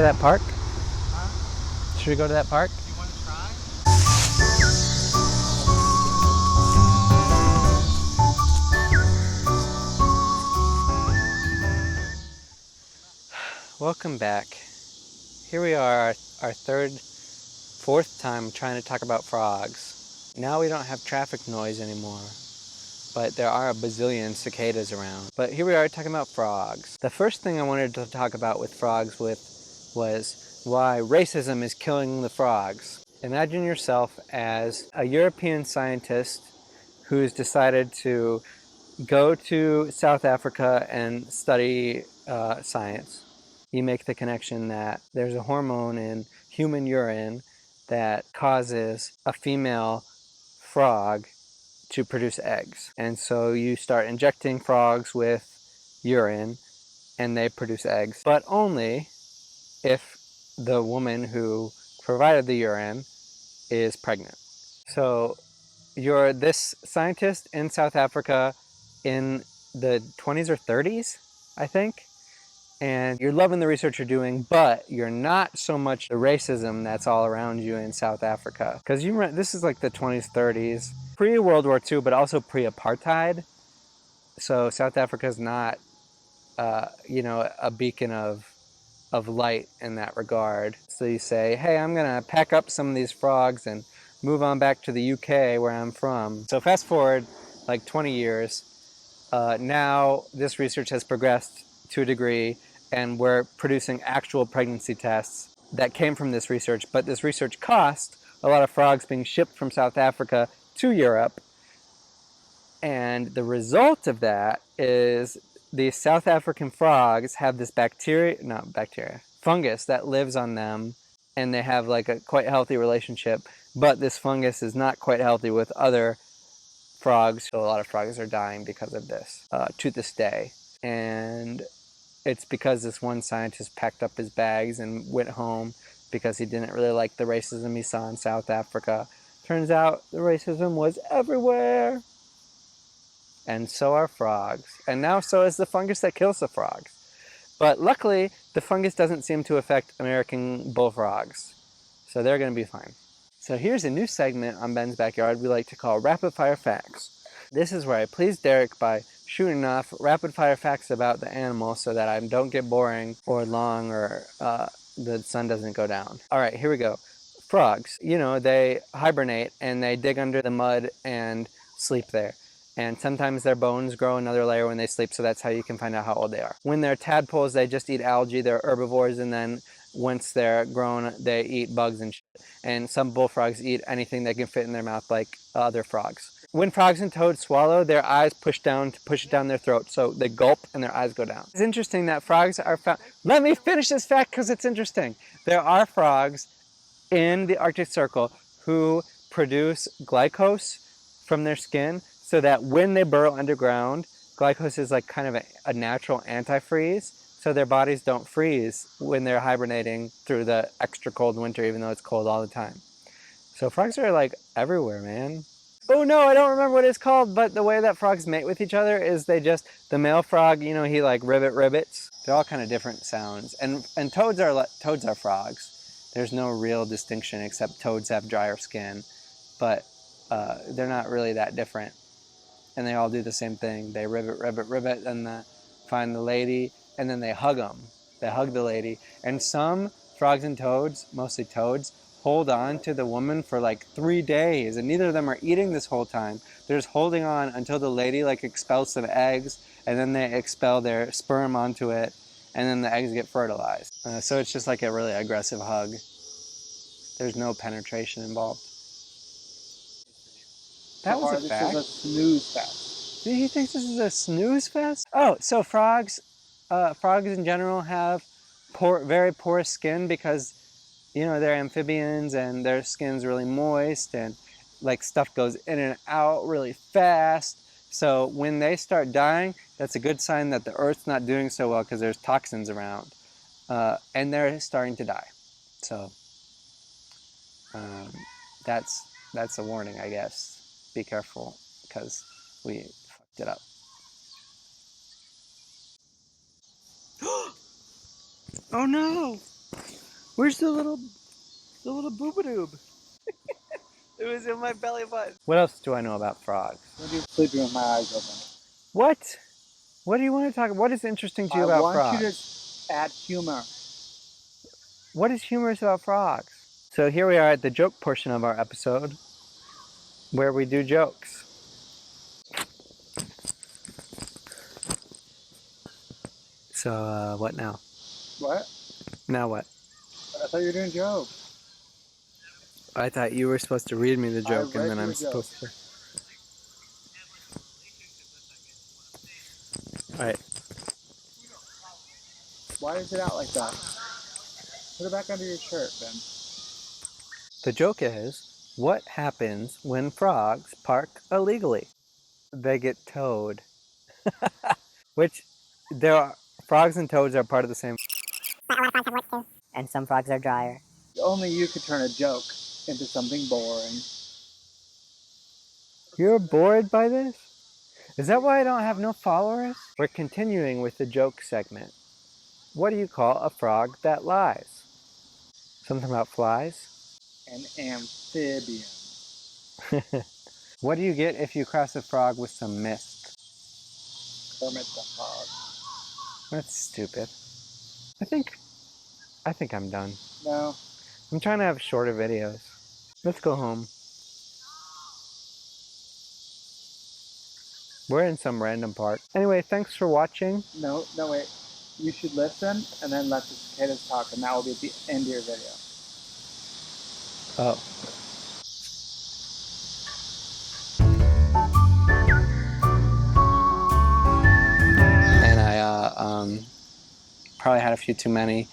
that park? Huh? Should we go to that park? You want to try? Welcome back. Here we are, our fourth time trying to talk about frogs. Now we don't have traffic noise anymore, but there are a bazillion cicadas around. But here we are talking about frogs. The first thing I wanted to talk about with frogs was why racism is killing the frogs. Imagine yourself as a European scientist who's decided to go to South Africa and study science. You make the connection that there's a hormone in human urine that causes a female frog to produce eggs. And so you start injecting frogs with urine and they produce eggs, but only if the woman who provided the urine is pregnant. So you're this scientist in South Africa in the 20s or 30s, I think, and you're loving the research you're doing, but you're not so much the racism that's all around you in South Africa. Because this is like the 20s, 30s, pre-World War II, but also pre-apartheid. So South Africa is not, a beacon of light in that regard. So you say, hey, I'm going to pack up some of these frogs and move on back to the UK where I'm from. So fast forward like 20 years, now this research has progressed to a degree and we're producing actual pregnancy tests that came from this research, but this research cost a lot of frogs being shipped from South Africa to Europe. And the result of that is these South African frogs have this fungus that lives on them, and they have like a quite healthy relationship, but this fungus is not quite healthy with other frogs. So a lot of frogs are dying because of this to this day. And it's because this one scientist packed up his bags and went home because he didn't really like the racism he saw in South Africa. Turns out the racism was everywhere. And so are frogs. And now so is the fungus that kills the frogs. But luckily, the fungus doesn't seem to affect American bullfrogs. So they're going to be fine. So here's a new segment on Ben's Backyard we like to call Rapid Fire Facts. This is where I please Derek by shooting off rapid fire facts about the animal so that I don't get boring or long or the sun doesn't go down. All right, here we go. Frogs, they hibernate and they dig under the mud and sleep there. And sometimes their bones grow another layer when they sleep, so that's how you can find out how old they are. When they're tadpoles, they just eat algae. They're herbivores, and then once they're grown, they eat bugs and shit. And some bullfrogs eat anything they can fit in their mouth, like other frogs. When frogs and toads swallow, their eyes push it down their throat, so they gulp and their eyes go down. It's interesting that frogs are found. Let me finish this fact because it's interesting. There are frogs in the Arctic Circle who produce glycose from their skin, so that when they burrow underground, glycose is like kind of a natural antifreeze, so their bodies don't freeze when they're hibernating through the extra cold winter, even though it's cold all the time. So frogs are like everywhere, man. Oh no, I don't remember what it's called, but the way that frogs mate with each other is the male frog, he like ribbits. They're all kind of different sounds. And toads are frogs. There's no real distinction except toads have drier skin, but they're not really that different. And they all do the same thing. They ribbit, and find the lady, and then they hug them. They hug the lady. And some frogs and toads, mostly toads, hold on to the woman for like 3 days, and neither of them are eating this whole time. They're just holding on until the lady like expels some eggs, and then they expel their sperm onto it, and then the eggs get fertilized. So it's just like a really aggressive hug. There's no penetration involved. That was a fact. This is a snooze fest. He thinks this is a snooze fest? Oh, so frogs in general have very porous skin because, they're amphibians and their skin's really moist and like stuff goes in and out really fast. So when they start dying, that's a good sign that the Earth's not doing so well because there's toxins around. And they're starting to die. So that's a warning, I guess. Be careful, because we fucked it up. Oh no! Where's the little boobadoob? It was in my belly button. What else do I know about frogs? I'm gonna do sleeping with my eyes open. What? What do you want to talk about? What is interesting to you about frogs? I want you to add humor. What is humorous about frogs? So here we are at the joke portion of our episode, where we do jokes. So, what now? What? Now what? I thought you were doing jokes. I thought you were supposed to read me the joke, and then I'm joke. supposed to... Alright. Why is it out like that? Put it back under your shirt, Ben. The joke is, what happens when frogs park illegally? They get towed. Which, frogs and toads are part of the same... But a lot of frogs have warts too. And some frogs are drier. Only you could turn a joke into something boring. You're bored by this? Is that why I don't have no followers? We're continuing with the joke segment. What do you call a frog that lies? Something about flies? An amphibian. What do you get if you cross a frog with some mist? Kermit the Frog. That's stupid. I think I'm done. No. I'm trying to have shorter videos. Let's go home. We're in some random park. Anyway, thanks for watching. No, wait. You should listen and then let the cicadas talk, and that will be at the end of your video. Oh. And I probably had a few too many.